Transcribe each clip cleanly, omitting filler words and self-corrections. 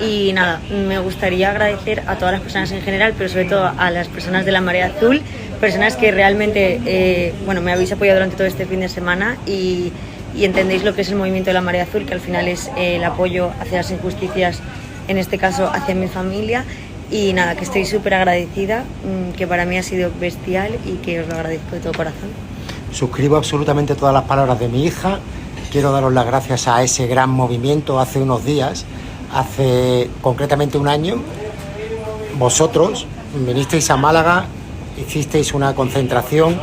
Y nada, me gustaría agradecer a todas las personas en general, pero sobre todo a las personas de la Marea Azul, personas que realmente me habéis apoyado durante todo este fin de semana y entendéis lo que es el movimiento de la Marea Azul, que al final es el apoyo hacia las injusticias, en este caso hacia mi familia. Y nada, que estoy súper agradecida, que para mí ha sido bestial y que os lo agradezco de todo corazón. Suscribo absolutamente todas las palabras de mi hija. Quiero daros las gracias a ese gran movimiento. Hace unos días, hace concretamente un año, vosotros vinisteis a Málaga, hicisteis una concentración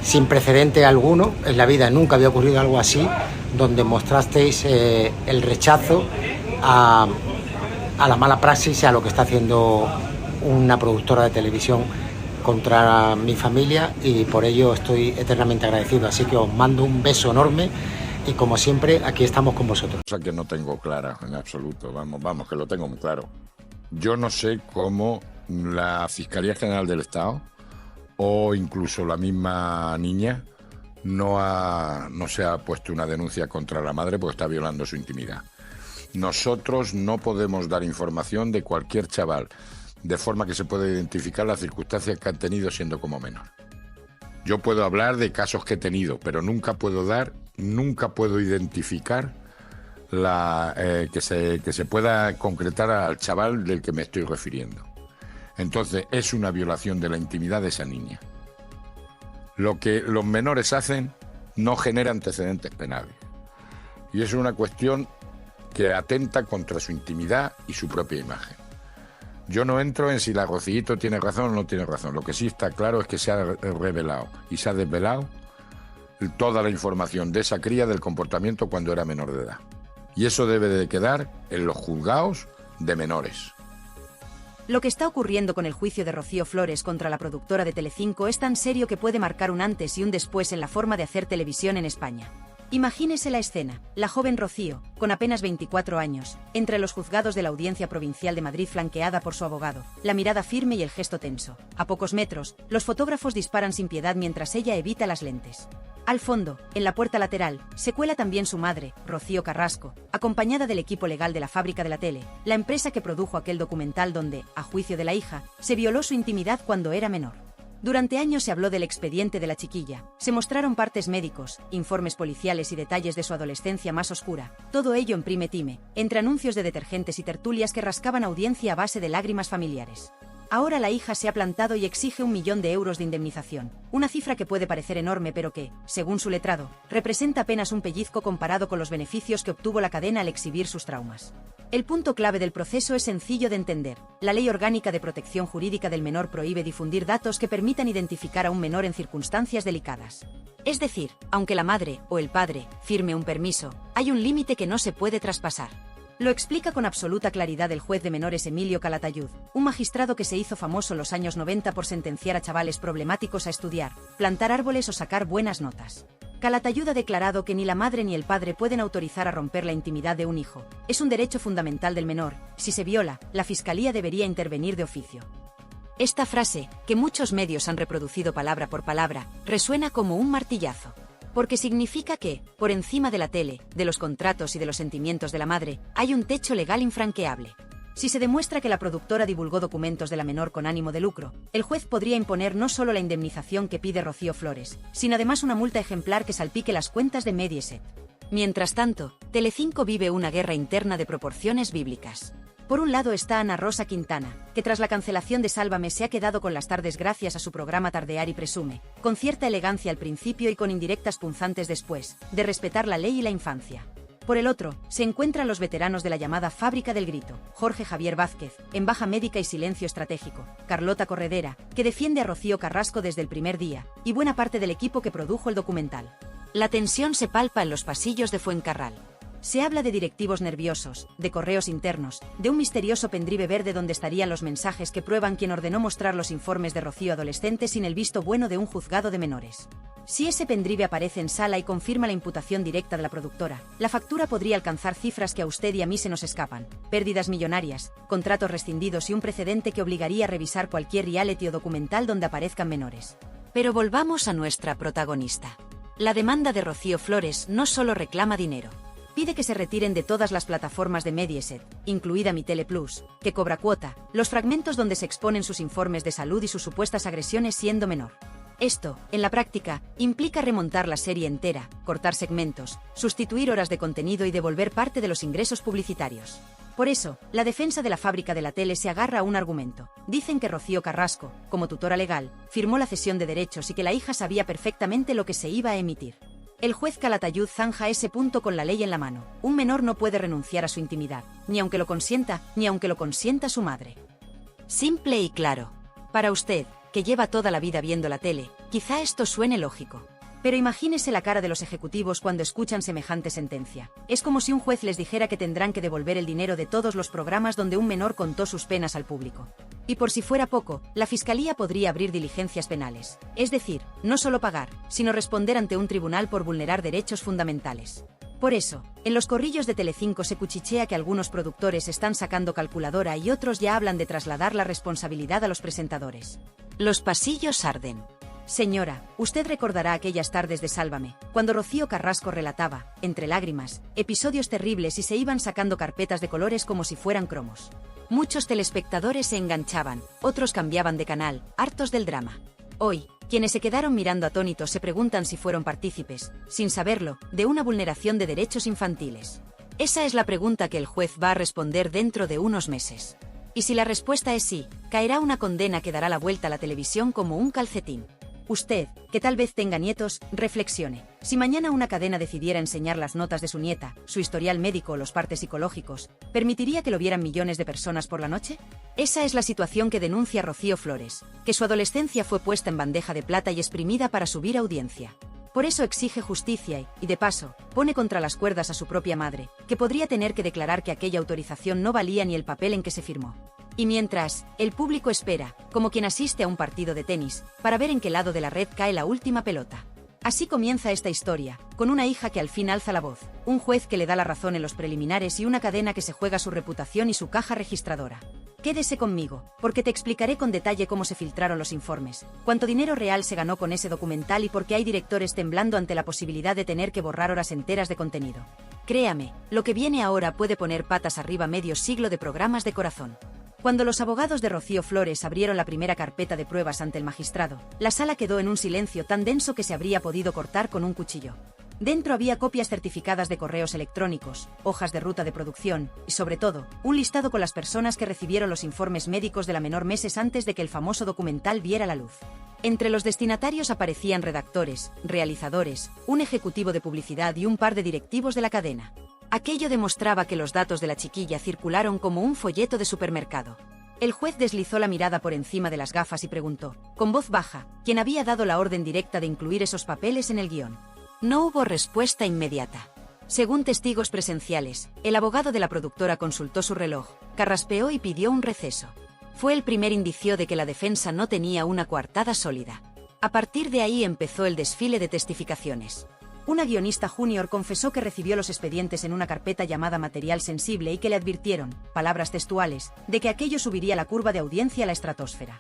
sin precedente alguno en la vida, nunca había ocurrido algo así, donde mostrasteis el rechazo a la mala praxis y a lo que está haciendo una productora de televisión contra mi familia, y por ello estoy eternamente agradecido. Así que os mando un beso enorme y, como siempre, aquí estamos con vosotros. Cosa que no tengo clara en absoluto, vamos, que lo tengo muy claro. Yo no sé cómo la Fiscalía General del Estado o incluso la misma niña no se ha puesto una denuncia contra la madre porque está violando su intimidad. Nosotros no podemos dar información de cualquier chaval, de forma que se pueda identificar las circunstancias que han tenido siendo como menor. Yo puedo hablar de casos que he tenido, pero nunca puedo identificar que se pueda concretar al chaval del que me estoy refiriendo. Entonces, es una violación de la intimidad de esa niña. Lo que los menores hacen no genera antecedentes penales. Y es una cuestión que atenta contra su intimidad y su propia imagen. Yo no entro en si la Rocíito tiene razón o no tiene razón. Lo que sí está claro es que se ha revelado y se ha desvelado toda la información de esa cría del comportamiento cuando era menor de edad. Y eso debe de quedar en los juzgados de menores. Lo que está ocurriendo con el juicio de Rocío Flores contra la productora de Telecinco es tan serio que puede marcar un antes y un después en la forma de hacer televisión en España. Imagínese la escena: la joven Rocío, con apenas 24 años, entre los juzgados de la Audiencia Provincial de Madrid flanqueada por su abogado, la mirada firme y el gesto tenso. A pocos metros, los fotógrafos disparan sin piedad mientras ella evita las lentes. Al fondo, en la puerta lateral, se cuela también su madre, Rocío Carrasco, acompañada del equipo legal de la Fábrica de la Tele, la empresa que produjo aquel documental donde, a juicio de la hija, se violó su intimidad cuando era menor. Durante años se habló del expediente de la chiquilla, se mostraron partes médicos, informes policiales y detalles de su adolescencia más oscura, todo ello en prime time, entre anuncios de detergentes y tertulias que rascaban audiencia a base de lágrimas familiares. Ahora la hija se ha plantado y exige 1 millón de euros de indemnización, una cifra que puede parecer enorme pero que, según su letrado, representa apenas un pellizco comparado con los beneficios que obtuvo la cadena al exhibir sus traumas. El punto clave del proceso es sencillo de entender. La Ley Orgánica de Protección Jurídica del Menor prohíbe difundir datos que permitan identificar a un menor en circunstancias delicadas. Es decir, aunque la madre o el padre firme un permiso, hay un límite que no se puede traspasar. Lo explica con absoluta claridad el juez de menores Emilio Calatayud, un magistrado que se hizo famoso en los años 90 por sentenciar a chavales problemáticos a estudiar, plantar árboles o sacar buenas notas. Calatayud ha declarado que ni la madre ni el padre pueden autorizar a romper la intimidad de un hijo. Es un derecho fundamental del menor. Si se viola, la Fiscalía debería intervenir de oficio. Esta frase, que muchos medios han reproducido palabra por palabra, resuena como un martillazo. Porque significa que, por encima de la tele, de los contratos y de los sentimientos de la madre, hay un techo legal infranqueable. Si se demuestra que la productora divulgó documentos de la menor con ánimo de lucro, el juez podría imponer no solo la indemnización que pide Rocío Flores, sino además una multa ejemplar que salpique las cuentas de Mediaset. Mientras tanto, Telecinco vive una guerra interna de proporciones bíblicas. Por un lado está Ana Rosa Quintana, que tras la cancelación de Sálvame se ha quedado con las tardes gracias a su programa Tardear y Presume, con cierta elegancia al principio y con indirectas punzantes después, de respetar la ley y la infancia. Por el otro, se encuentran los veteranos de la llamada Fábrica del Grito: Jorge Javier Vázquez, en baja médica y silencio estratégico; Carlota Corredera, que defiende a Rocío Carrasco desde el primer día, y buena parte del equipo que produjo el documental. La tensión se palpa en los pasillos de Fuencarral. Se habla de directivos nerviosos, de correos internos, de un misterioso pendrive verde donde estarían los mensajes que prueban quién ordenó mostrar los informes de Rocío adolescente sin el visto bueno de un juzgado de menores. Si ese pendrive aparece en sala y confirma la imputación directa de la productora, la factura podría alcanzar cifras que a usted y a mí se nos escapan: pérdidas millonarias, contratos rescindidos y un precedente que obligaría a revisar cualquier reality o documental donde aparezcan menores. Pero volvamos a nuestra protagonista. La demanda de Rocío Flores no solo reclama dinero. Pide que se retiren de todas las plataformas de Mediaset, incluida Mi Tele Plus, que cobra cuota, los fragmentos donde se exponen sus informes de salud y sus supuestas agresiones siendo menor. Esto, en la práctica, implica remontar la serie entera, cortar segmentos, sustituir horas de contenido y devolver parte de los ingresos publicitarios. Por eso, la defensa de la fábrica de la tele se agarra a un argumento. Dicen que Rocío Carrasco, como tutora legal, firmó la cesión de derechos y que la hija sabía perfectamente lo que se iba a emitir. El juez Calatayud zanja ese punto con la ley en la mano. Un menor no puede renunciar a su intimidad, ni aunque lo consienta su madre. Simple y claro. Para usted, que lleva toda la vida viendo la tele, quizá esto suene lógico. Pero imagínese la cara de los ejecutivos cuando escuchan semejante sentencia. Es como si un juez les dijera que tendrán que devolver el dinero de todos los programas donde un menor contó sus penas al público. Y por si fuera poco, la Fiscalía podría abrir diligencias penales. Es decir, no solo pagar, sino responder ante un tribunal por vulnerar derechos fundamentales. Por eso, en los corrillos de Telecinco se cuchichea que algunos productores están sacando calculadora y otros ya hablan de trasladar la responsabilidad a los presentadores. Los pasillos arden. Señora, usted recordará aquellas tardes de Sálvame, cuando Rocío Carrasco relataba, entre lágrimas, episodios terribles y se iban sacando carpetas de colores como si fueran cromos. Muchos telespectadores se enganchaban, otros cambiaban de canal, hartos del drama. Hoy, quienes se quedaron mirando atónitos se preguntan si fueron partícipes, sin saberlo, de una vulneración de derechos infantiles. Esa es la pregunta que el juez va a responder dentro de unos meses. Y si la respuesta es sí, caerá una condena que dará la vuelta a la televisión como un calcetín. Usted, que tal vez tenga nietos, reflexione. Si mañana una cadena decidiera enseñar las notas de su nieta, su historial médico o los partes psicológicos, ¿permitiría que lo vieran millones de personas por la noche? Esa es la situación que denuncia Rocío Flores, que su adolescencia fue puesta en bandeja de plata y exprimida para subir audiencia. Por eso exige justicia y, de paso, pone contra las cuerdas a su propia madre, que podría tener que declarar que aquella autorización no valía ni el papel en que se firmó. Y mientras, el público espera, como quien asiste a un partido de tenis, para ver en qué lado de la red cae la última pelota. Así comienza esta historia, con una hija que al fin alza la voz, un juez que le da la razón en los preliminares y una cadena que se juega su reputación y su caja registradora. Quédese conmigo, porque te explicaré con detalle cómo se filtraron los informes, cuánto dinero real se ganó con ese documental y por qué hay directores temblando ante la posibilidad de tener que borrar horas enteras de contenido. Créame, lo que viene ahora puede poner patas arriba medio siglo de programas de corazón. Cuando los abogados de Rocío Flores abrieron la primera carpeta de pruebas ante el magistrado, la sala quedó en un silencio tan denso que se habría podido cortar con un cuchillo. Dentro había copias certificadas de correos electrónicos, hojas de ruta de producción y, sobre todo, un listado con las personas que recibieron los informes médicos de la menor meses antes de que el famoso documental viera la luz. Entre los destinatarios aparecían redactores, realizadores, un ejecutivo de publicidad y un par de directivos de la cadena. Aquello demostraba que los datos de la chiquilla circularon como un folleto de supermercado. El juez deslizó la mirada por encima de las gafas y preguntó, con voz baja, quién había dado la orden directa de incluir esos papeles en el guión. No hubo respuesta inmediata. Según testigos presenciales, el abogado de la productora consultó su reloj, carraspeó y pidió un receso. Fue el primer indicio de que la defensa no tenía una coartada sólida. A partir de ahí empezó el desfile de testificaciones. Una guionista junior confesó que recibió los expedientes en una carpeta llamada material sensible y que le advirtieron, palabras textuales, de que aquello subiría la curva de audiencia a la estratosfera.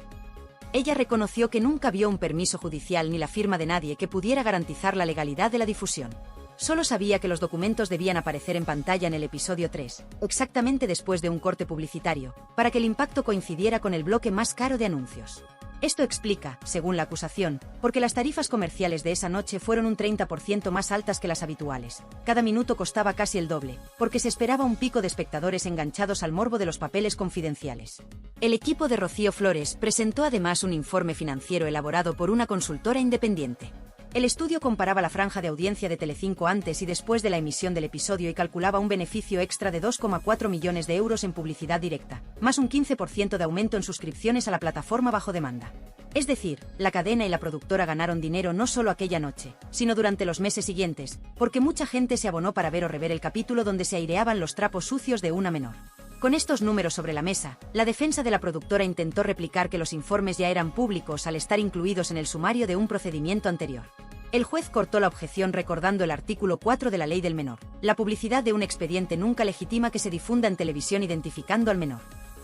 Ella reconoció que nunca vio un permiso judicial ni la firma de nadie que pudiera garantizar la legalidad de la difusión. Solo sabía que los documentos debían aparecer en pantalla en el episodio 3, exactamente después de un corte publicitario, para que el impacto coincidiera con el bloque más caro de anuncios. Esto explica, según la acusación, por qué las tarifas comerciales de esa noche fueron un 30% más altas que las habituales. Cada minuto costaba casi el doble, porque se esperaba un pico de espectadores enganchados al morbo de los papeles confidenciales. El equipo de Rocío Flores presentó además un informe financiero elaborado por una consultora independiente. El estudio comparaba la franja de audiencia de Telecinco antes y después de la emisión del episodio y calculaba un beneficio extra de 2,4 millones de euros en publicidad directa, más un 15% de aumento en suscripciones a la plataforma bajo demanda. Es decir, la cadena y la productora ganaron dinero no solo aquella noche, sino durante los meses siguientes, porque mucha gente se abonó para ver o rever el capítulo donde se aireaban los trapos sucios de una menor. Con estos números sobre la mesa, la defensa de la productora intentó replicar que los informes ya eran públicos al estar incluidos en el sumario de un procedimiento anterior. El juez cortó la objeción recordando el artículo 4 de la Ley del Menor. La publicidad de un expediente nunca legitima que se difunda en televisión identificando al menor.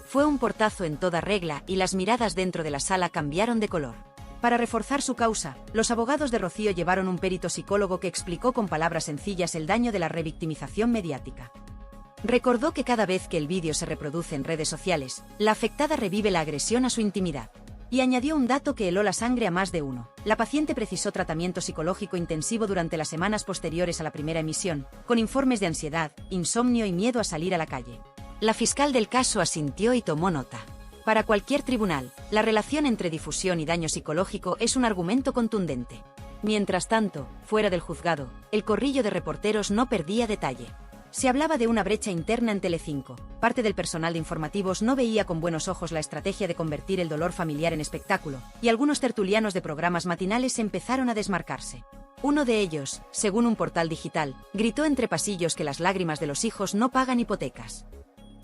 Fue un portazo en toda regla y las miradas dentro de la sala cambiaron de color. Para reforzar su causa, los abogados de Rocío llevaron un perito psicólogo que explicó con palabras sencillas el daño de la revictimización mediática. Recordó que cada vez que el vídeo se reproduce en redes sociales, la afectada revive la agresión a su intimidad. Y añadió un dato que heló la sangre a más de uno. La paciente precisó tratamiento psicológico intensivo durante las semanas posteriores a la primera emisión, con informes de ansiedad, insomnio y miedo a salir a la calle. La fiscal del caso asintió y tomó nota. Para cualquier tribunal, la relación entre difusión y daño psicológico es un argumento contundente. Mientras tanto, fuera del juzgado, el corrillo de reporteros no perdía detalle. Se hablaba de una brecha interna en Telecinco. Parte del personal de informativos no veía con buenos ojos la estrategia de convertir el dolor familiar en espectáculo, y algunos tertulianos de programas matinales empezaron a desmarcarse. Uno de ellos, según un portal digital, gritó entre pasillos que las lágrimas de los hijos no pagan hipotecas.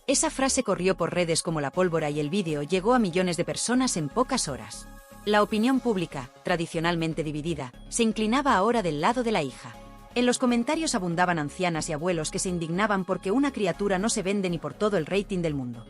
Esa frase corrió por redes como la pólvora y el vídeo llegó a millones de personas en pocas horas. La opinión pública, tradicionalmente dividida, se inclinaba ahora del lado de la hija. En los comentarios abundaban ancianas y abuelos que se indignaban porque una criatura no se vende ni por todo el rating del mundo.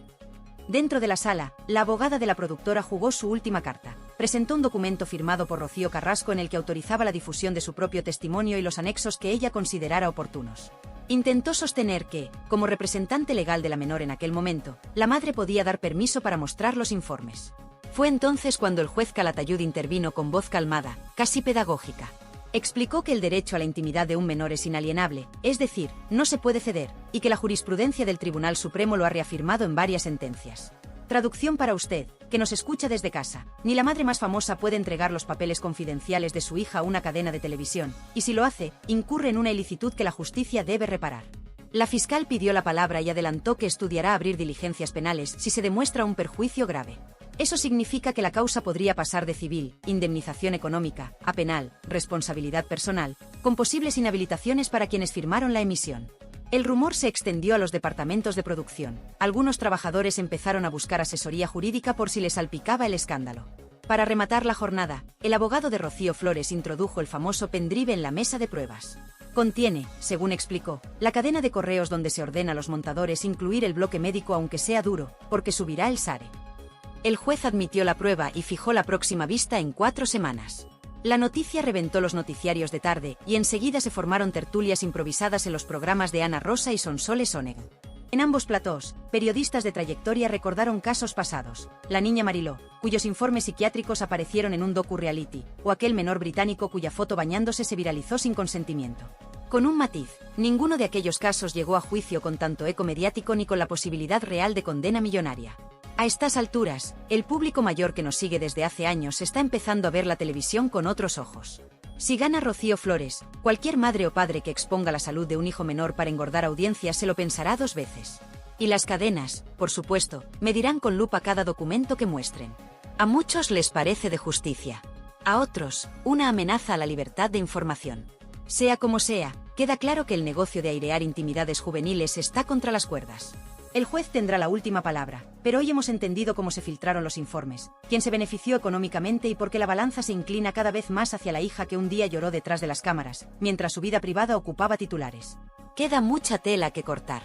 Dentro de la sala, la abogada de la productora jugó su última carta. Presentó un documento firmado por Rocío Carrasco en el que autorizaba la difusión de su propio testimonio y los anexos que ella considerara oportunos. Intentó sostener que, como representante legal de la menor en aquel momento, la madre podía dar permiso para mostrar los informes. Fue entonces cuando el juez Calatayud intervino con voz calmada, casi pedagógica. Explicó que el derecho a la intimidad de un menor es inalienable, es decir, no se puede ceder, y que la jurisprudencia del Tribunal Supremo lo ha reafirmado en varias sentencias. Traducción para usted, que nos escucha desde casa. Ni la madre más famosa puede entregar los papeles confidenciales de su hija a una cadena de televisión, y si lo hace, incurre en una ilicitud que la justicia debe reparar. La fiscal pidió la palabra y adelantó que estudiará abrir diligencias penales si se demuestra un perjuicio grave. Eso significa que la causa podría pasar de civil, indemnización económica, a penal, responsabilidad personal, con posibles inhabilitaciones para quienes firmaron la emisión. El rumor se extendió a los departamentos de producción. Algunos trabajadores empezaron a buscar asesoría jurídica por si les salpicaba el escándalo. Para rematar la jornada, el abogado de Rocío Flores introdujo el famoso pendrive en la mesa de pruebas. Contiene, según explicó, la cadena de correos donde se ordena a los montadores incluir el bloque médico aunque sea duro, porque subirá el SARE. El juez admitió la prueba y fijó la próxima vista en 4 semanas. La noticia reventó los noticiarios de tarde y enseguida se formaron tertulias improvisadas en los programas de Ana Rosa y Sonsoles Onega. En ambos platós, periodistas de trayectoria recordaron casos pasados. La niña Mariló, cuyos informes psiquiátricos aparecieron en un docu-reality, o aquel menor británico cuya foto bañándose se viralizó sin consentimiento. Con un matiz, ninguno de aquellos casos llegó a juicio con tanto eco mediático ni con la posibilidad real de condena millonaria. A estas alturas, el público mayor que nos sigue desde hace años está empezando a ver la televisión con otros ojos. Si gana Rocío Flores, cualquier madre o padre que exponga la salud de un hijo menor para engordar audiencias se lo pensará 2 veces. Y las cadenas, por supuesto, medirán con lupa cada documento que muestren. A muchos les parece de justicia. A otros, una amenaza a la libertad de información. Sea como sea, queda claro que el negocio de airear intimidades juveniles está contra las cuerdas. El juez tendrá la última palabra, pero hoy hemos entendido cómo se filtraron los informes, quién se benefició económicamente y por qué la balanza se inclina cada vez más hacia la hija que un día lloró detrás de las cámaras, mientras su vida privada ocupaba titulares. Queda mucha tela que cortar.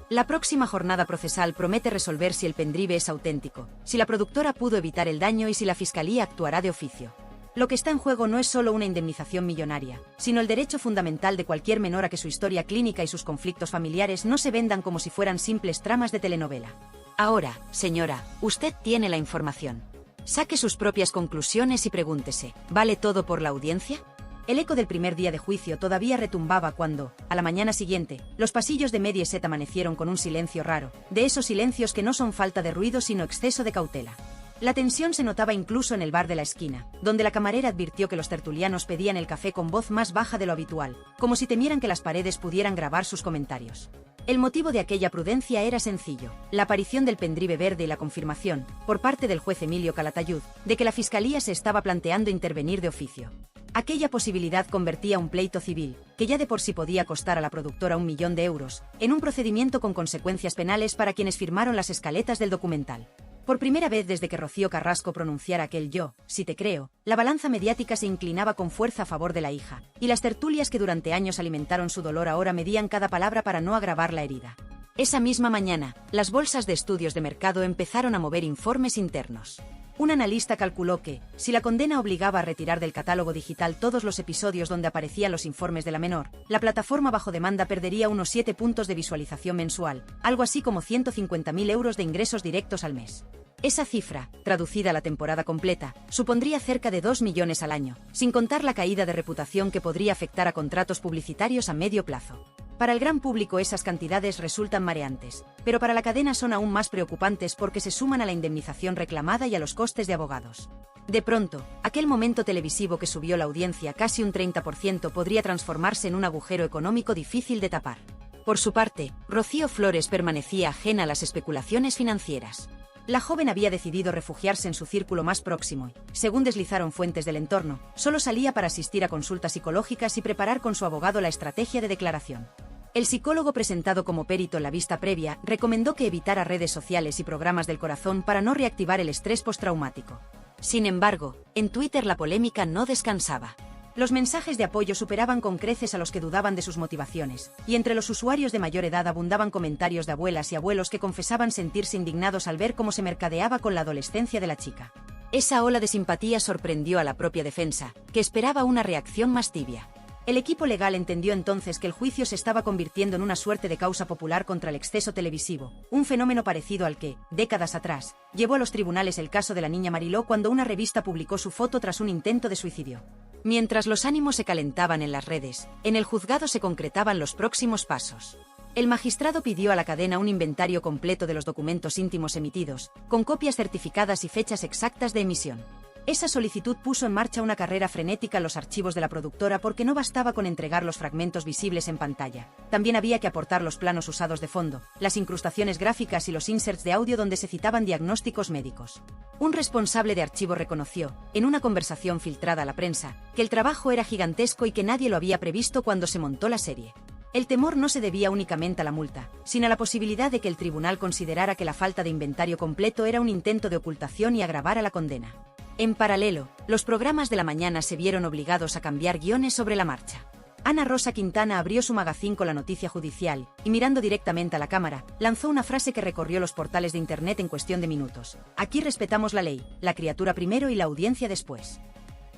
La próxima jornada procesal promete resolver si el pendrive es auténtico, si la productora pudo evitar el daño y si la fiscalía actuará de oficio. Lo que está en juego no es solo una indemnización millonaria, sino el derecho fundamental de cualquier menor a que su historia clínica y sus conflictos familiares no se vendan como si fueran simples tramas de telenovela. Ahora, señora, usted tiene la información. Saque sus propias conclusiones y pregúntese, ¿vale todo por la audiencia? El eco del primer día de juicio todavía retumbaba cuando, a la mañana siguiente, los pasillos de Mediaset amanecieron con un silencio raro, de esos silencios que no son falta de ruido sino exceso de cautela. La tensión se notaba incluso en el bar de la esquina, donde la camarera advirtió que los tertulianos pedían el café con voz más baja de lo habitual, como si temieran que las paredes pudieran grabar sus comentarios. El motivo de aquella prudencia era sencillo, la aparición del pendrive verde y la confirmación, por parte del juez Emilio Calatayud, de que la fiscalía se estaba planteando intervenir de oficio. Aquella posibilidad convertía un pleito civil, que ya de por sí podía costar a la productora 1 millón de euros, en un procedimiento con consecuencias penales para quienes firmaron las escaletas del documental. Por primera vez desde que Rocío Carrasco pronunciara aquel "yo, si te creo", la balanza mediática se inclinaba con fuerza a favor de la hija, y las tertulias que durante años alimentaron su dolor ahora medían cada palabra para no agravar la herida. Esa misma mañana, las bolsas de estudios de mercado empezaron a mover informes internos. Un analista calculó que, si la condena obligaba a retirar del catálogo digital todos los episodios donde aparecían los informes de la menor, la plataforma bajo demanda perdería unos 7 puntos de visualización mensual, algo así como 150.000 euros de ingresos directos al mes. Esa cifra, traducida a la temporada completa, supondría cerca de 2 millones al año, sin contar la caída de reputación que podría afectar a contratos publicitarios a medio plazo. Para el gran público esas cantidades resultan mareantes, pero para la cadena son aún más preocupantes porque se suman a la indemnización reclamada y a los costes de abogados. De pronto, aquel momento televisivo que subió la audiencia casi un 30% podría transformarse en un agujero económico difícil de tapar. Por su parte, Rocío Flores permanecía ajena a las especulaciones financieras. La joven había decidido refugiarse en su círculo más próximo y, según deslizaron fuentes del entorno, solo salía para asistir a consultas psicológicas y preparar con su abogado la estrategia de declaración. El psicólogo presentado como perito en la vista previa recomendó que evitara redes sociales y programas del corazón para no reactivar el estrés postraumático. Sin embargo, en Twitter la polémica no descansaba. Los mensajes de apoyo superaban con creces a los que dudaban de sus motivaciones, y entre los usuarios de mayor edad abundaban comentarios de abuelas y abuelos que confesaban sentirse indignados al ver cómo se mercadeaba con la adolescencia de la chica. Esa ola de simpatía sorprendió a la propia defensa, que esperaba una reacción más tibia. El equipo legal entendió entonces que el juicio se estaba convirtiendo en una suerte de causa popular contra el exceso televisivo, un fenómeno parecido al que, décadas atrás, llevó a los tribunales el caso de la niña Mariló cuando una revista publicó su foto tras un intento de suicidio. Mientras los ánimos se calentaban en las redes, en el juzgado se concretaban los próximos pasos. El magistrado pidió a la cadena un inventario completo de los documentos íntimos emitidos, con copias certificadas y fechas exactas de emisión. Esa solicitud puso en marcha una carrera frenética en los archivos de la productora porque no bastaba con entregar los fragmentos visibles en pantalla. También había que aportar los planos usados de fondo, las incrustaciones gráficas y los inserts de audio donde se citaban diagnósticos médicos. Un responsable de archivo reconoció, en una conversación filtrada a la prensa, que el trabajo era gigantesco y que nadie lo había previsto cuando se montó la serie. El temor no se debía únicamente a la multa, sino a la posibilidad de que el tribunal considerara que la falta de inventario completo era un intento de ocultación y agravara la condena. En paralelo, los programas de la mañana se vieron obligados a cambiar guiones sobre la marcha. Ana Rosa Quintana abrió su magazín con la noticia judicial, y mirando directamente a la cámara, lanzó una frase que recorrió los portales de internet en cuestión de minutos. Aquí respetamos la ley, la criatura primero y la audiencia después.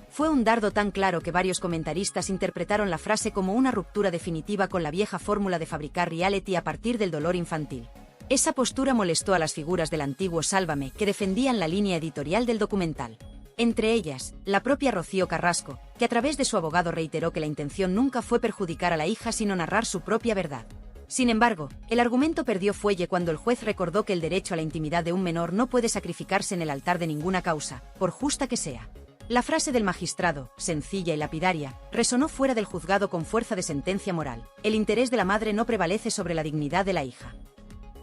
Fue un dardo tan claro que varios comentaristas interpretaron la frase como una ruptura definitiva con la vieja fórmula de fabricar reality a partir del dolor infantil. Esa postura molestó a las figuras del antiguo Sálvame que defendían la línea editorial del documental. Entre ellas, la propia Rocío Carrasco, que a través de su abogado reiteró que la intención nunca fue perjudicar a la hija sino narrar su propia verdad. Sin embargo, el argumento perdió fuelle cuando el juez recordó que el derecho a la intimidad de un menor no puede sacrificarse en el altar de ninguna causa, por justa que sea. La frase del magistrado, sencilla y lapidaria, resonó fuera del juzgado con fuerza de sentencia moral. El interés de la madre no prevalece sobre la dignidad de la hija.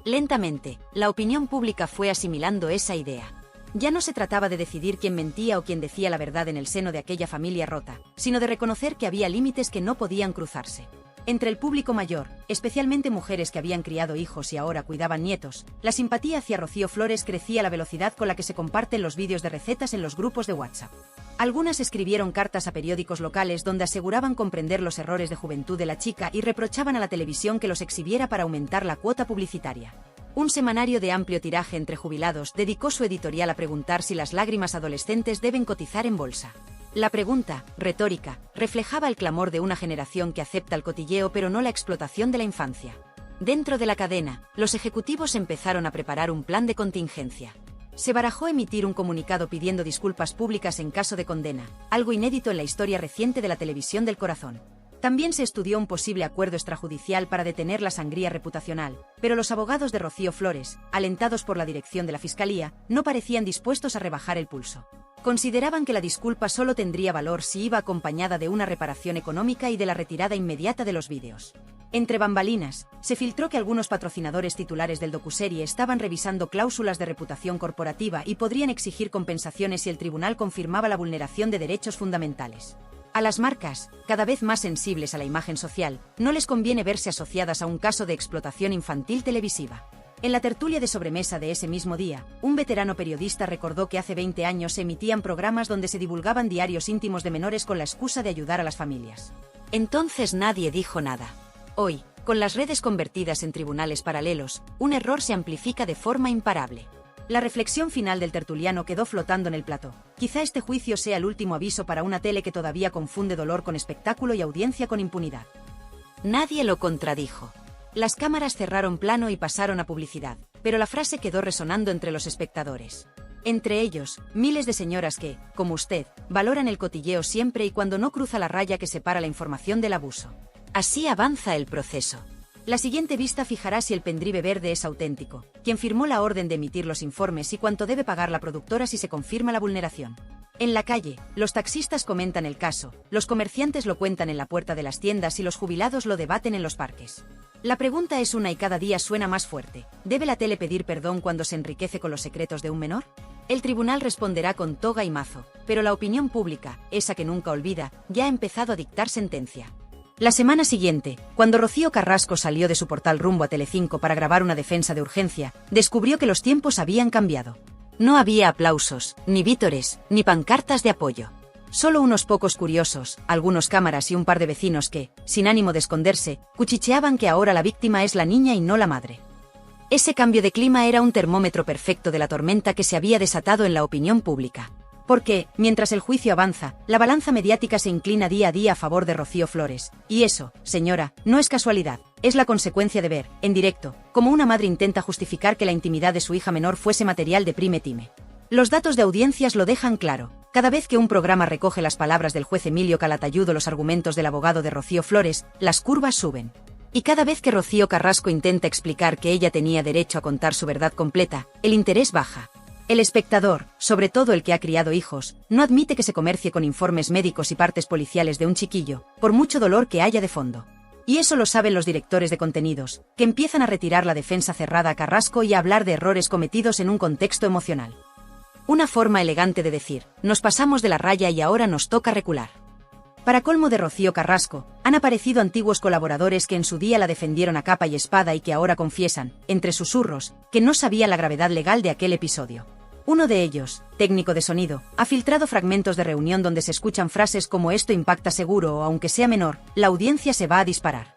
Lentamente, la opinión pública fue asimilando esa idea. Ya no se trataba de decidir quién mentía o quién decía la verdad en el seno de aquella familia rota, sino de reconocer que había límites que no podían cruzarse. Entre el público mayor, especialmente mujeres que habían criado hijos y ahora cuidaban nietos, la simpatía hacia Rocío Flores crecía a la velocidad con la que se comparten los vídeos de recetas en los grupos de WhatsApp. Algunas escribieron cartas a periódicos locales donde aseguraban comprender los errores de juventud de la chica y reprochaban a la televisión que los exhibiera para aumentar la cuota publicitaria. Un semanario de amplio tiraje entre jubilados dedicó su editorial a preguntar si las lágrimas adolescentes deben cotizar en bolsa. La pregunta, retórica, reflejaba el clamor de una generación que acepta el cotilleo pero no la explotación de la infancia. Dentro de la cadena, los ejecutivos empezaron a preparar un plan de contingencia. Se barajó emitir un comunicado pidiendo disculpas públicas en caso de condena, algo inédito en la historia reciente de la televisión del corazón. También se estudió un posible acuerdo extrajudicial para detener la sangría reputacional, pero los abogados de Rocío Flores, alentados por la dirección de la Fiscalía, no parecían dispuestos a rebajar el pulso. Consideraban que la disculpa solo tendría valor si iba acompañada de una reparación económica y de la retirada inmediata de los vídeos. Entre bambalinas, se filtró que algunos patrocinadores titulares del docuserie estaban revisando cláusulas de reputación corporativa y podrían exigir compensaciones si el tribunal confirmaba la vulneración de derechos fundamentales. A las marcas, cada vez más sensibles a la imagen social, no les conviene verse asociadas a un caso de explotación infantil televisiva. En la tertulia de sobremesa de ese mismo día, un veterano periodista recordó que hace 20 años se emitían programas donde se divulgaban diarios íntimos de menores con la excusa de ayudar a las familias. Entonces nadie dijo nada. Hoy, con las redes convertidas en tribunales paralelos, un error se amplifica de forma imparable. La reflexión final del tertuliano quedó flotando en el plató. Quizá este juicio sea el último aviso para una tele que todavía confunde dolor con espectáculo y audiencia con impunidad. Nadie lo contradijo. Las cámaras cerraron plano y pasaron a publicidad, pero la frase quedó resonando entre los espectadores. Entre ellos, miles de señoras que, como usted, valoran el cotilleo siempre y cuando no cruza la raya que separa la información del abuso. Así avanza el proceso. La siguiente vista fijará si el pendrive verde es auténtico, quien firmó la orden de emitir los informes y cuánto debe pagar la productora si se confirma la vulneración. En la calle, los taxistas comentan el caso, los comerciantes lo cuentan en la puerta de las tiendas y los jubilados lo debaten en los parques. La pregunta es una y cada día suena más fuerte. ¿Debe la tele pedir perdón cuando se enriquece con los secretos de un menor? El tribunal responderá con toga y mazo, pero la opinión pública, esa que nunca olvida, ya ha empezado a dictar sentencia. La semana siguiente, cuando Rocío Carrasco salió de su portal rumbo a Telecinco para grabar una defensa de urgencia, descubrió que los tiempos habían cambiado. No había aplausos, ni vítores, ni pancartas de apoyo. Solo unos pocos curiosos, algunos cámaras y un par de vecinos que, sin ánimo de esconderse, cuchicheaban que ahora la víctima es la niña y no la madre. Ese cambio de clima era un termómetro perfecto de la tormenta que se había desatado en la opinión pública. Porque, mientras el juicio avanza, la balanza mediática se inclina día a día a favor de Rocío Flores. Y eso, señora, no es casualidad, es la consecuencia de ver, en directo, cómo una madre intenta justificar que la intimidad de su hija menor fuese material de prime time. Los datos de audiencias lo dejan claro. Cada vez que un programa recoge las palabras del juez Emilio Calatayud o los argumentos del abogado de Rocío Flores, las curvas suben. Y cada vez que Rocío Carrasco intenta explicar que ella tenía derecho a contar su verdad completa, el interés baja. El espectador, sobre todo el que ha criado hijos, no admite que se comercie con informes médicos y partes policiales de un chiquillo, por mucho dolor que haya de fondo. Y eso lo saben los directores de contenidos, que empiezan a retirar la defensa cerrada a Carrasco y a hablar de errores cometidos en un contexto emocional. Una forma elegante de decir, nos pasamos de la raya y ahora nos toca recular. Para colmo de Rocío Carrasco, han aparecido antiguos colaboradores que en su día la defendieron a capa y espada y que ahora confiesan, entre susurros, que no sabían la gravedad legal de aquel episodio. Uno de ellos, técnico de sonido, ha filtrado fragmentos de reunión donde se escuchan frases como esto impacta seguro o aunque sea menor, la audiencia se va a disparar.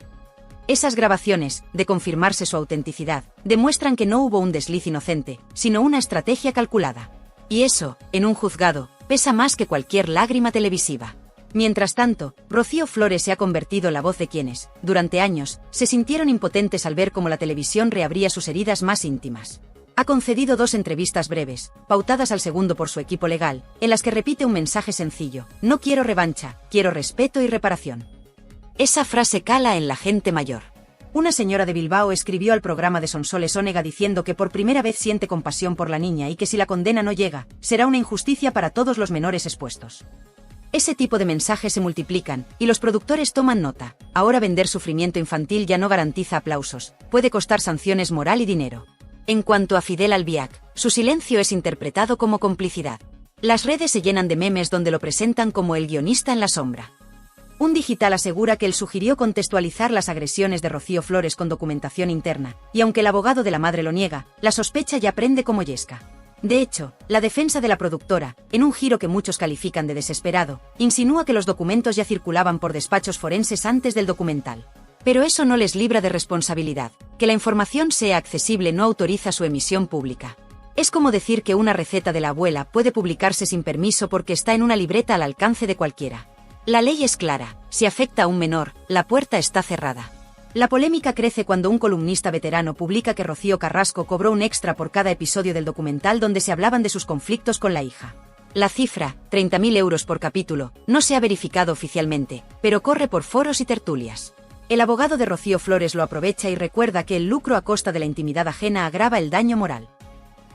Esas grabaciones, de confirmarse su autenticidad, demuestran que no hubo un desliz inocente, sino una estrategia calculada. Y eso, en un juzgado, pesa más que cualquier lágrima televisiva. Mientras tanto, Rocío Flores se ha convertido en la voz de quienes, durante años, se sintieron impotentes al ver cómo la televisión reabría sus heridas más íntimas. Ha concedido 2 entrevistas breves, pautadas al segundo por su equipo legal, en las que repite un mensaje sencillo: no quiero revancha, quiero respeto y reparación. Esa frase cala en la gente mayor. Una señora de Bilbao escribió al programa de Sonsoles Onega diciendo que por primera vez siente compasión por la niña y que si la condena no llega, será una injusticia para todos los menores expuestos. Ese tipo de mensajes se multiplican, y los productores toman nota. Ahora vender sufrimiento infantil ya no garantiza aplausos, puede costar sanciones moral y dinero. En cuanto a Fidel Albiac, su silencio es interpretado como complicidad. Las redes se llenan de memes donde lo presentan como el guionista en la sombra. Un digital asegura que él sugirió contextualizar las agresiones de Rocío Flores con documentación interna, y aunque el abogado de la madre lo niega, la sospecha ya prende como yesca. De hecho, la defensa de la productora, en un giro que muchos califican de desesperado, insinúa que los documentos ya circulaban por despachos forenses antes del documental. Pero eso no les libra de responsabilidad. Que la información sea accesible no autoriza su emisión pública. Es como decir que una receta de la abuela puede publicarse sin permiso porque está en una libreta al alcance de cualquiera. La ley es clara: si afecta a un menor, la puerta está cerrada. La polémica crece cuando un columnista veterano publica que Rocío Carrasco cobró un extra por cada episodio del documental donde se hablaban de sus conflictos con la hija. La cifra, 30.000 euros por capítulo, no se ha verificado oficialmente, pero corre por foros y tertulias. El abogado de Rocío Flores lo aprovecha y recuerda que el lucro a costa de la intimidad ajena agrava el daño moral.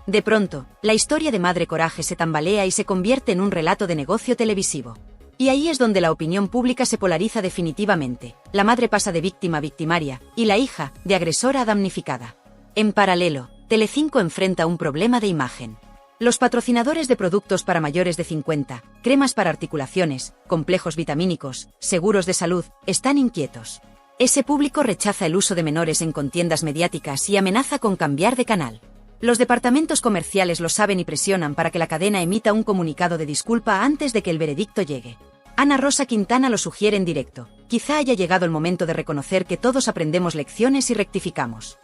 De pronto, la historia de Madre Coraje se tambalea y se convierte en un relato de negocio televisivo. Y ahí es donde la opinión pública se polariza definitivamente. La madre pasa de víctima a victimaria, y la hija, de agresora a damnificada. En paralelo, Telecinco enfrenta un problema de imagen. Los patrocinadores de productos para mayores de 50, cremas para articulaciones, complejos vitamínicos, seguros de salud, están inquietos. Ese público rechaza el uso de menores en contiendas mediáticas y amenaza con cambiar de canal. Los departamentos comerciales lo saben y presionan para que la cadena emita un comunicado de disculpa antes de que el veredicto llegue. Ana Rosa Quintana lo sugiere en directo: quizá haya llegado el momento de reconocer que todos aprendemos lecciones y rectificamos.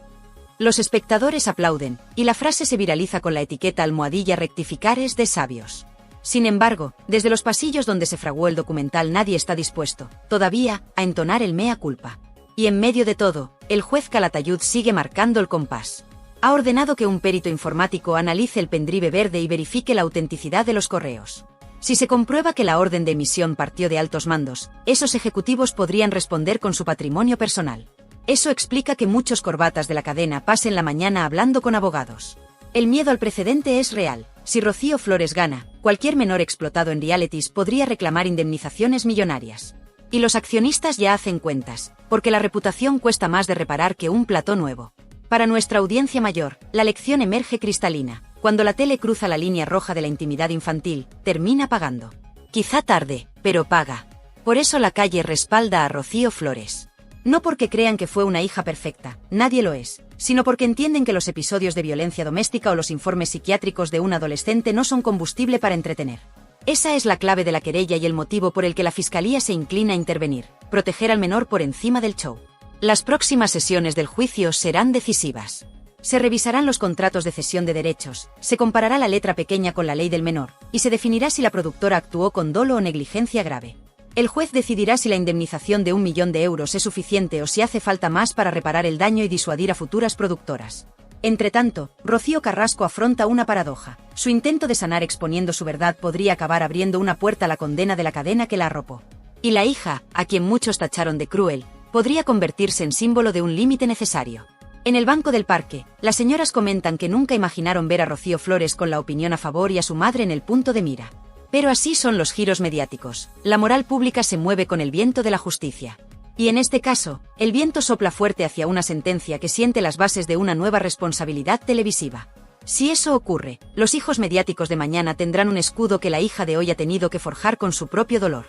Los espectadores aplauden, y la frase se viraliza con la etiqueta almohadilla rectificar es de sabios. Sin embargo, desde los pasillos donde se fraguó el documental nadie está dispuesto, todavía, a entonar el mea culpa. Y en medio de todo, el juez Calatayud sigue marcando el compás. Ha ordenado que un perito informático analice el pendrive verde y verifique la autenticidad de los correos. Si se comprueba que la orden de emisión partió de altos mandos, esos ejecutivos podrían responder con su patrimonio personal. Eso explica que muchos corbatas de la cadena pasen la mañana hablando con abogados. El miedo al precedente es real. Si Rocío Flores gana, cualquier menor explotado en realities podría reclamar indemnizaciones millonarias. Y los accionistas ya hacen cuentas, porque la reputación cuesta más de reparar que un plató nuevo. Para nuestra audiencia mayor, la lección emerge cristalina. Cuando la tele cruza la línea roja de la intimidad infantil, termina pagando. Quizá tarde, pero paga. Por eso la calle respalda a Rocío Flores. No porque crean que fue una hija perfecta, nadie lo es, sino porque entienden que los episodios de violencia doméstica o los informes psiquiátricos de un adolescente no son combustible para entretener. Esa es la clave de la querella y el motivo por el que la Fiscalía se inclina a intervenir, proteger al menor por encima del show. Las próximas sesiones del juicio serán decisivas. Se revisarán los contratos de cesión de derechos, se comparará la letra pequeña con la ley del menor, y se definirá si la productora actuó con dolo o negligencia grave. El juez decidirá si la indemnización de 1 millón de euros es suficiente o si hace falta más para reparar el daño y disuadir a futuras productoras. Entretanto, Rocío Carrasco afronta una paradoja. Su intento de sanar exponiendo su verdad podría acabar abriendo una puerta a la condena de la cadena que la arropó. Y la hija, a quien muchos tacharon de cruel, podría convertirse en símbolo de un límite necesario. En el banco del parque, las señoras comentan que nunca imaginaron ver a Rocío Flores con la opinión a favor y a su madre en el punto de mira. Pero así son los giros mediáticos. La moral pública se mueve con el viento de la justicia. Y en este caso, el viento sopla fuerte hacia una sentencia que siente las bases de una nueva responsabilidad televisiva. Si eso ocurre, los hijos mediáticos de mañana tendrán un escudo que la hija de hoy ha tenido que forjar con su propio dolor.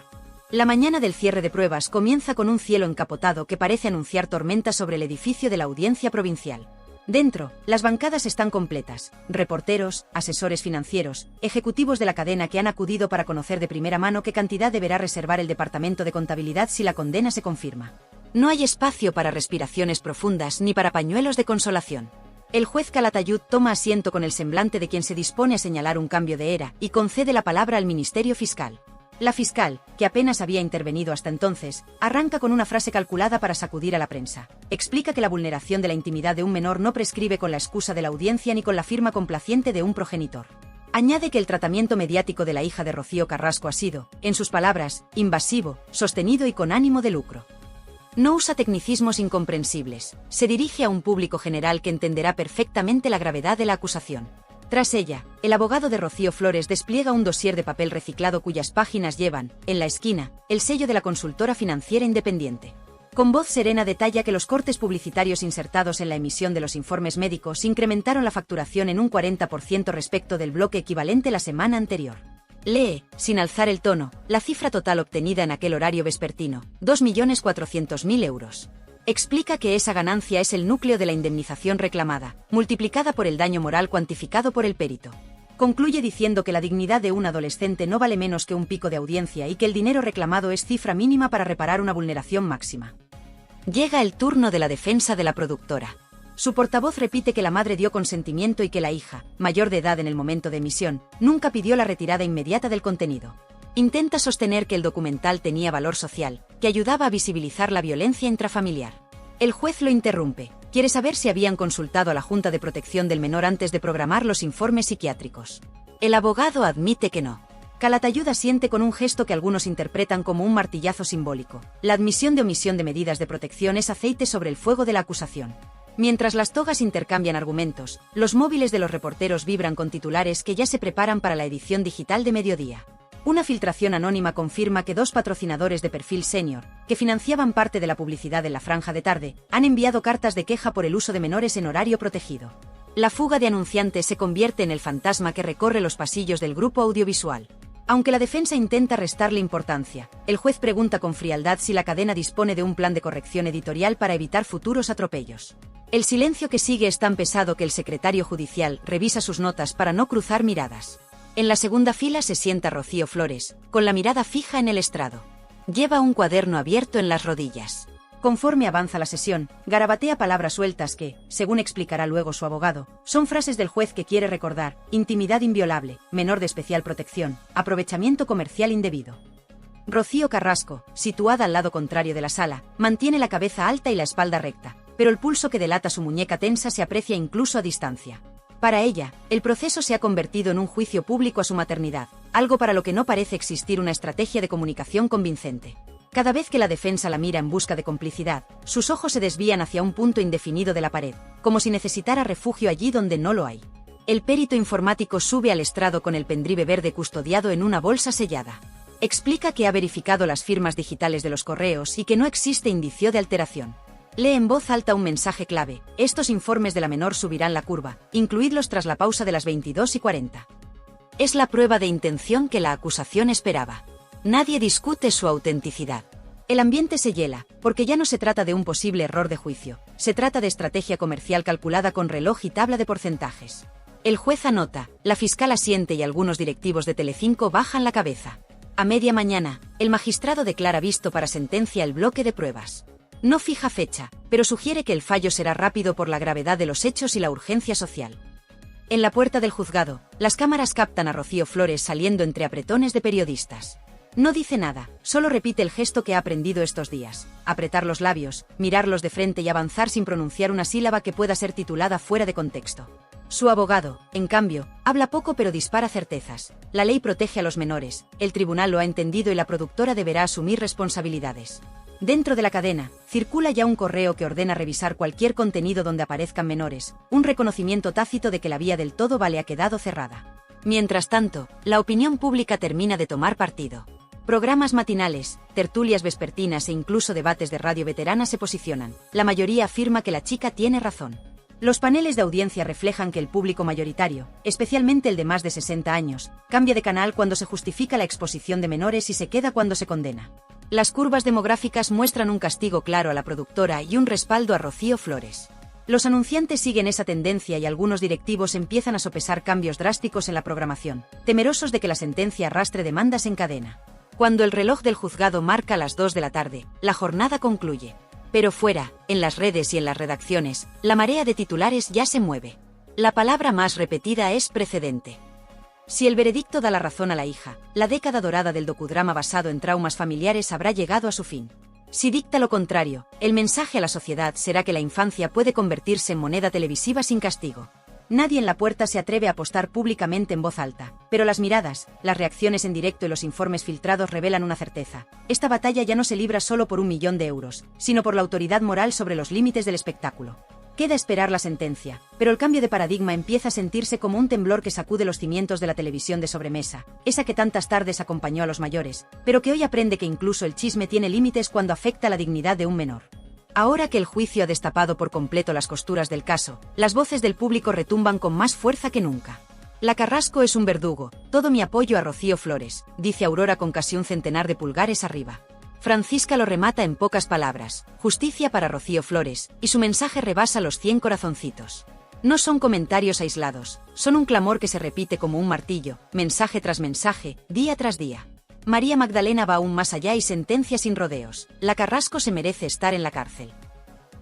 La mañana del cierre de pruebas comienza con un cielo encapotado que parece anunciar tormenta sobre el edificio de la Audiencia Provincial. Dentro, las bancadas están completas, reporteros, asesores financieros, ejecutivos de la cadena que han acudido para conocer de primera mano qué cantidad deberá reservar el Departamento de Contabilidad si la condena se confirma. No hay espacio para respiraciones profundas ni para pañuelos de consolación. El juez Calatayud toma asiento con el semblante de quien se dispone a señalar un cambio de era y concede la palabra al Ministerio Fiscal. La fiscal, que apenas había intervenido hasta entonces, arranca con una frase calculada para sacudir a la prensa. Explica que la vulneración de la intimidad de un menor no prescribe con la excusa de la audiencia ni con la firma complaciente de un progenitor. Añade que el tratamiento mediático de la hija de Rocío Carrasco ha sido, en sus palabras, invasivo, sostenido y con ánimo de lucro. No usa tecnicismos incomprensibles, se dirige a un público general que entenderá perfectamente la gravedad de la acusación. Tras ella, el abogado de Rocío Flores despliega un dossier de papel reciclado cuyas páginas llevan, en la esquina, el sello de la consultora financiera independiente. Con voz serena detalla que los cortes publicitarios insertados en la emisión de los informes médicos incrementaron la facturación en un 40% respecto del bloque equivalente la semana anterior. Lee, sin alzar el tono, la cifra total obtenida en aquel horario vespertino, 2.400.000 euros. Explica que esa ganancia es el núcleo de la indemnización reclamada, multiplicada por el daño moral cuantificado por el perito. Concluye diciendo que la dignidad de un adolescente no vale menos que un pico de audiencia y que el dinero reclamado es cifra mínima para reparar una vulneración máxima. Llega el turno de la defensa de la productora. Su portavoz repite que la madre dio consentimiento y que la hija, mayor de edad en el momento de emisión, nunca pidió la retirada inmediata del contenido. Intenta sostener que el documental tenía valor social, que ayudaba a visibilizar la violencia intrafamiliar. El juez lo interrumpe. Quiere saber si habían consultado a la Junta de Protección del Menor antes de programar los informes psiquiátricos. El abogado admite que no. Calatayud asiente con un gesto que algunos interpretan como un martillazo simbólico. La admisión de omisión de medidas de protección es aceite sobre el fuego de la acusación. Mientras las togas intercambian argumentos, los móviles de los reporteros vibran con titulares que ya se preparan para la edición digital de mediodía. Una filtración anónima confirma que 2 patrocinadores de perfil senior, que financiaban parte de la publicidad en la franja de tarde, han enviado cartas de queja por el uso de menores en horario protegido. La fuga de anunciantes se convierte en el fantasma que recorre los pasillos del grupo audiovisual. Aunque la defensa intenta restarle importancia, el juez pregunta con frialdad si la cadena dispone de un plan de corrección editorial para evitar futuros atropellos. El silencio que sigue es tan pesado que el secretario judicial revisa sus notas para no cruzar miradas. En la segunda fila se sienta Rocío Flores, con la mirada fija en el estrado. Lleva un cuaderno abierto en las rodillas. Conforme avanza la sesión, garabatea palabras sueltas que, según explicará luego su abogado, son frases del juez que quiere recordar: intimidad inviolable, menor de especial protección, aprovechamiento comercial indebido. Rocío Carrasco, situada al lado contrario de la sala, mantiene la cabeza alta y la espalda recta, pero el pulso que delata su muñeca tensa se aprecia incluso a distancia. Para ella, el proceso se ha convertido en un juicio público a su maternidad, algo para lo que no parece existir una estrategia de comunicación convincente. Cada vez que la defensa la mira en busca de complicidad, sus ojos se desvían hacia un punto indefinido de la pared, como si necesitara refugio allí donde no lo hay. El perito informático sube al estrado con el pendrive verde custodiado en una bolsa sellada. Explica que ha verificado las firmas digitales de los correos y que no existe indicio de alteración. Lee en voz alta un mensaje clave: estos informes de la menor subirán la curva, incluidlos tras la pausa de las 22:40. Es la prueba de intención que la acusación esperaba. Nadie discute su autenticidad. El ambiente se hiela, porque ya no se trata de un posible error de juicio, se trata de estrategia comercial calculada con reloj y tabla de porcentajes. El juez anota, la fiscal asiente y algunos directivos de Telecinco bajan la cabeza. A media mañana, el magistrado declara visto para sentencia el bloque de pruebas. No fija fecha, pero sugiere que el fallo será rápido por la gravedad de los hechos y la urgencia social. En la puerta del juzgado, las cámaras captan a Rocío Flores saliendo entre apretones de periodistas. No dice nada, solo repite el gesto que ha aprendido estos días: apretar los labios, mirarlos de frente y avanzar sin pronunciar una sílaba que pueda ser titulada fuera de contexto. Su abogado, en cambio, habla poco pero dispara certezas. La ley protege a los menores, el tribunal lo ha entendido y la productora deberá asumir responsabilidades. Dentro de la cadena, circula ya un correo que ordena revisar cualquier contenido donde aparezcan menores, un reconocimiento tácito de que la vía del todo vale ha quedado cerrada. Mientras tanto, la opinión pública termina de tomar partido. Programas matinales, tertulias vespertinas e incluso debates de radio veterana se posicionan. La mayoría afirma que la chica tiene razón. Los paneles de audiencia reflejan que el público mayoritario, especialmente el de más de 60 años, cambia de canal cuando se justifica la exposición de menores y se queda cuando se condena. Las curvas demográficas muestran un castigo claro a la productora y un respaldo a Rocío Flores. Los anunciantes siguen esa tendencia y algunos directivos empiezan a sopesar cambios drásticos en la programación, temerosos de que la sentencia arrastre demandas en cadena. Cuando el reloj del juzgado marca las 2 de la tarde, la jornada concluye. Pero fuera, en las redes y en las redacciones, la marea de titulares ya se mueve. La palabra más repetida es precedente. Si el veredicto da la razón a la hija, la década dorada del docudrama basado en traumas familiares habrá llegado a su fin. Si dicta lo contrario, el mensaje a la sociedad será que la infancia puede convertirse en moneda televisiva sin castigo. Nadie en la puerta se atreve a apostar públicamente en voz alta, pero las miradas, las reacciones en directo y los informes filtrados revelan una certeza: esta batalla ya no se libra solo por 1 millón de euros, sino por la autoridad moral sobre los límites del espectáculo. Queda esperar la sentencia, pero el cambio de paradigma empieza a sentirse como un temblor que sacude los cimientos de la televisión de sobremesa, esa que tantas tardes acompañó a los mayores, pero que hoy aprende que incluso el chisme tiene límites cuando afecta la dignidad de un menor. Ahora que el juicio ha destapado por completo las costuras del caso, las voces del público retumban con más fuerza que nunca. La Carrasco es un verdugo, todo mi apoyo a Rocío Flores, dice Aurora con casi un centenar de pulgares arriba. Francisca lo remata en pocas palabras: justicia para Rocío Flores, y su mensaje rebasa los 100 corazoncitos. No son comentarios aislados, son un clamor que se repite como un martillo, mensaje tras mensaje, día tras día. María Magdalena va aún más allá y sentencia sin rodeos: la Carrasco se merece estar en la cárcel.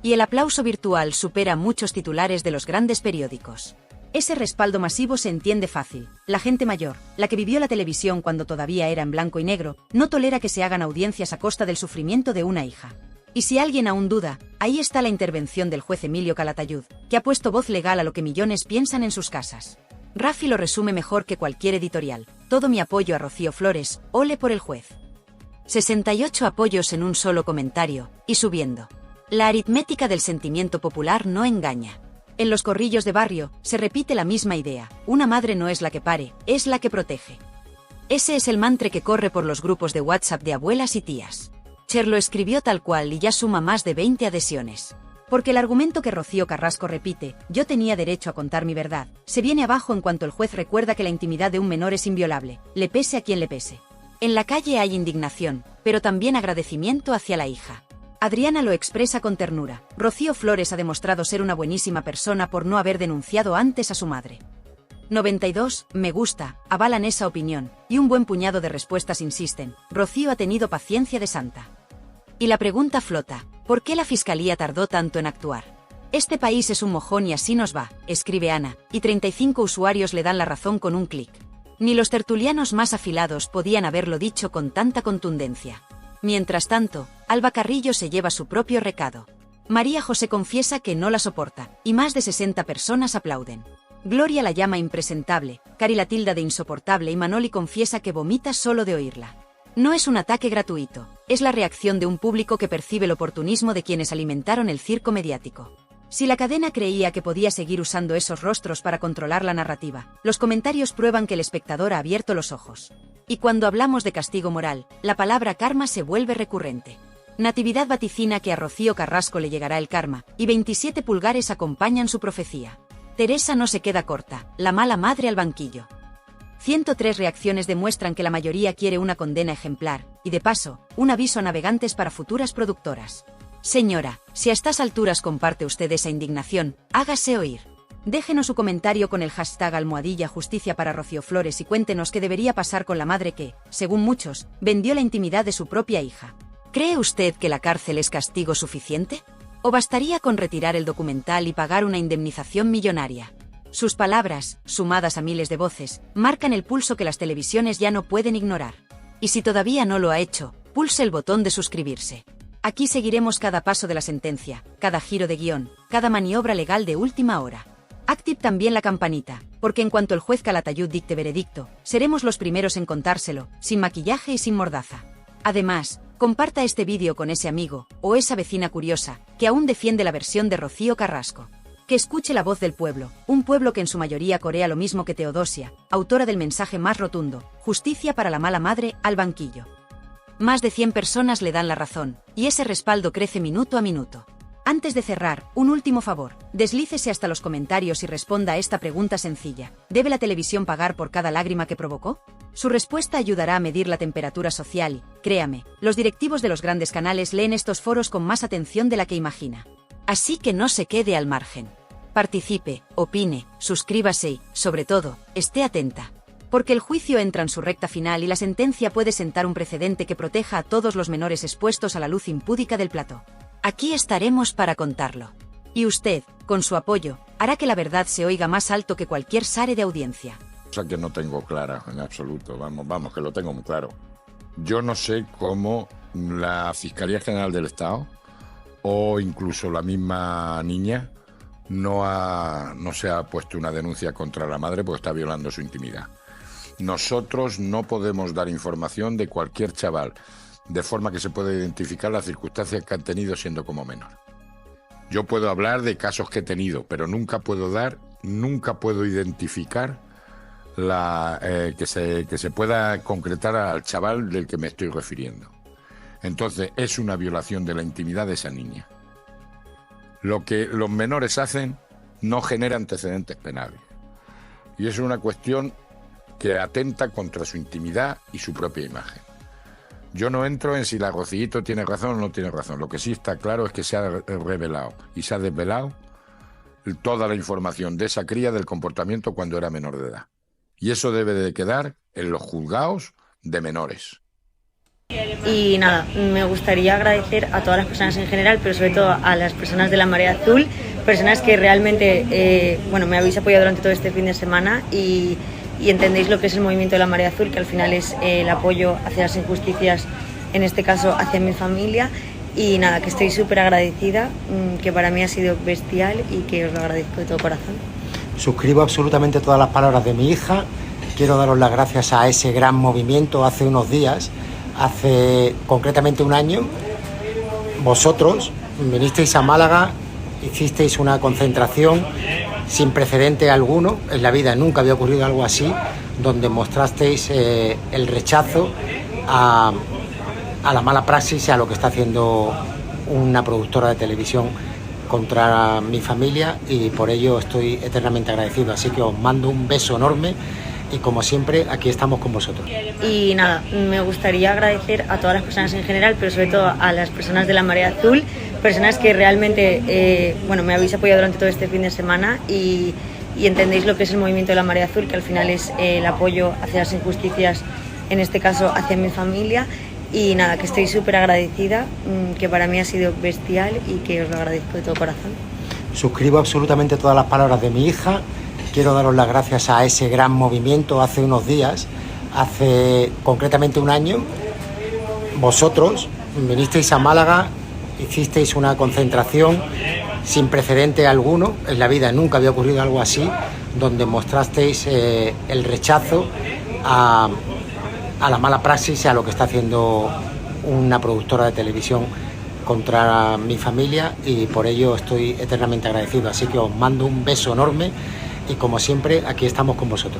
Y el aplauso virtual supera muchos titulares de los grandes periódicos. Ese respaldo masivo se entiende fácil. La gente mayor, la que vivió la televisión cuando todavía era en blanco y negro, no tolera que se hagan audiencias a costa del sufrimiento de una hija. Y si alguien aún duda, ahí está la intervención del juez Emilio Calatayud, que ha puesto voz legal a lo que millones piensan en sus casas. Rafi lo resume mejor que cualquier editorial: todo mi apoyo a Rocío Flores, ole por el juez. 68 apoyos en un solo comentario, y subiendo. La aritmética del sentimiento popular no engaña. En los corrillos de barrio, se repite la misma idea: una madre no es la que pare, es la que protege. Ese es el mantra que corre por los grupos de WhatsApp de abuelas y tías. Cher lo escribió tal cual y ya suma más de 20 adhesiones. Porque el argumento que Rocío Carrasco repite, yo tenía derecho a contar mi verdad, se viene abajo en cuanto el juez recuerda que la intimidad de un menor es inviolable, le pese a quien le pese. En la calle hay indignación, pero también agradecimiento hacia la hija. Adriana lo expresa con ternura: Rocío Flores ha demostrado ser una buenísima persona por no haber denunciado antes a su madre. 92, me gusta, avalan esa opinión, y un buen puñado de respuestas insisten: Rocío ha tenido paciencia de santa. Y la pregunta flota: ¿Por qué la Fiscalía tardó tanto en actuar? Este país es un mojón y así nos va, escribe Ana, y 35 usuarios le dan la razón con un clic. Ni los tertulianos más afilados podían haberlo dicho con tanta contundencia. Mientras tanto, Alba Carrillo se lleva su propio recado. María José confiesa que no la soporta, y más de 60 personas aplauden. Gloria la llama impresentable, Cari la tilda de insoportable y Manoli confiesa que vomita solo de oírla. No es un ataque gratuito, es la reacción de un público que percibe el oportunismo de quienes alimentaron el circo mediático. Si la cadena creía que podía seguir usando esos rostros para controlar la narrativa, los comentarios prueban que el espectador ha abierto los ojos. Y cuando hablamos de castigo moral, la palabra karma se vuelve recurrente. Natividad vaticina que a Rocío Carrasco le llegará el karma, y 27 pulgares acompañan su profecía. Teresa no se queda corta, la mala madre al banquillo. 103 reacciones demuestran que la mayoría quiere una condena ejemplar, y de paso, un aviso a navegantes para futuras productoras. Señora, si a estas alturas comparte usted esa indignación, hágase oír. Déjenos su comentario con el hashtag #Justicia para Rocío Flores y cuéntenos qué debería pasar con la madre que, según muchos, vendió la intimidad de su propia hija. ¿Cree usted que la cárcel es castigo suficiente? ¿O bastaría con retirar el documental y pagar una indemnización millonaria? Sus palabras, sumadas a miles de voces, marcan el pulso que las televisiones ya no pueden ignorar. Y si todavía no lo ha hecho, pulse el botón de suscribirse. Aquí seguiremos cada paso de la sentencia, cada giro de guión, cada maniobra legal de última hora. Active también la campanita, porque en cuanto el juez Calatayud dicte veredicto, seremos los primeros en contárselo, sin maquillaje y sin mordaza. Además, comparta este vídeo con ese amigo, o esa vecina curiosa, que aún defiende la versión de Rocío Carrasco. Que escuche la voz del pueblo, un pueblo que en su mayoría corea lo mismo que Teodosia, autora del mensaje más rotundo, justicia para la mala madre, al banquillo. Más de 100 personas le dan la razón, y ese respaldo crece minuto a minuto. Antes de cerrar, un último favor, deslícese hasta los comentarios y responda a esta pregunta sencilla. ¿Debe la televisión pagar por cada lágrima que provocó? Su respuesta ayudará a medir la temperatura social y, créame, los directivos de los grandes canales leen estos foros con más atención de la que imagina. Así que no se quede al margen. Participe, opine, suscríbase y, sobre todo, esté atenta. Porque el juicio entra en su recta final y la sentencia puede sentar un precedente que proteja a todos los menores expuestos a la luz impúdica del plató. Aquí estaremos para contarlo. Y usted, con su apoyo, hará que la verdad se oiga más alto que cualquier sare de audiencia. Cosa que no tengo clara en absoluto, vamos, que lo tengo muy claro. Yo no sé cómo la Fiscalía General del Estado o incluso la misma niña no se ha puesto una denuncia contra la madre porque está violando su intimidad. Nosotros no podemos dar información de cualquier chaval, de forma que se pueda identificar las circunstancias que han tenido siendo como menor. Yo puedo hablar de casos que he tenido, pero nunca puedo identificar que se pueda concretar al chaval del que me estoy refiriendo. Entonces, es una violación de la intimidad de esa niña. Lo que los menores hacen no genera antecedentes penales. Y es una cuestión que atenta contra su intimidad y su propia imagen. Yo no entro en si la Rocíito tiene razón o no tiene razón. Lo que sí está claro es que se ha revelado y se ha desvelado toda la información de esa cría del comportamiento cuando era menor de edad. Y eso debe de quedar en los juzgados de menores. Y nada, me gustaría agradecer a todas las personas en general, pero sobre todo a las personas de la Marea Azul, personas que realmente me habéis apoyado durante todo este fin de semana y entendéis lo que es el movimiento de la Marea Azul, que al final es el apoyo hacia las injusticias, en este caso hacia mi familia. Y nada, que estoy súper agradecida, que para mí ha sido bestial y que os lo agradezco de todo corazón. Suscribo absolutamente todas las palabras de mi hija. Quiero daros las gracias a ese gran movimiento. Hace unos días, hace concretamente un año, vosotros vinisteis a Málaga, hicisteis una concentración sin precedente alguno, en la vida nunca había ocurrido algo así, donde mostrasteis el rechazo a la mala praxis y a lo que está haciendo una productora de televisión contra mi familia, y por ello estoy eternamente agradecido. Así que os mando un beso enorme y, como siempre, aquí estamos con vosotros. Y nada, me gustaría agradecer a todas las personas en general, pero sobre todo a las personas de la Marea Azul, personas que realmente me habéis apoyado durante todo este fin de semana y entendéis lo que es el movimiento de la Marea Azul, que al final es el apoyo hacia las injusticias, en este caso hacia mi familia. Y nada, que estoy súper agradecida, que para mí ha sido bestial y que os lo agradezco de todo corazón. Suscribo absolutamente todas las palabras de mi hija. Quiero daros las gracias a ese gran movimiento hace unos días, hace concretamente un año. Vosotros vinisteis a Málaga, hicisteis una concentración sin precedente alguno en la vida, nunca había ocurrido algo así, donde mostrasteis el rechazo a la mala praxis y a lo que está haciendo una productora de televisión contra mi familia, y por ello estoy eternamente agradecido. Así que os mando un beso enorme y, como siempre, aquí estamos con vosotros.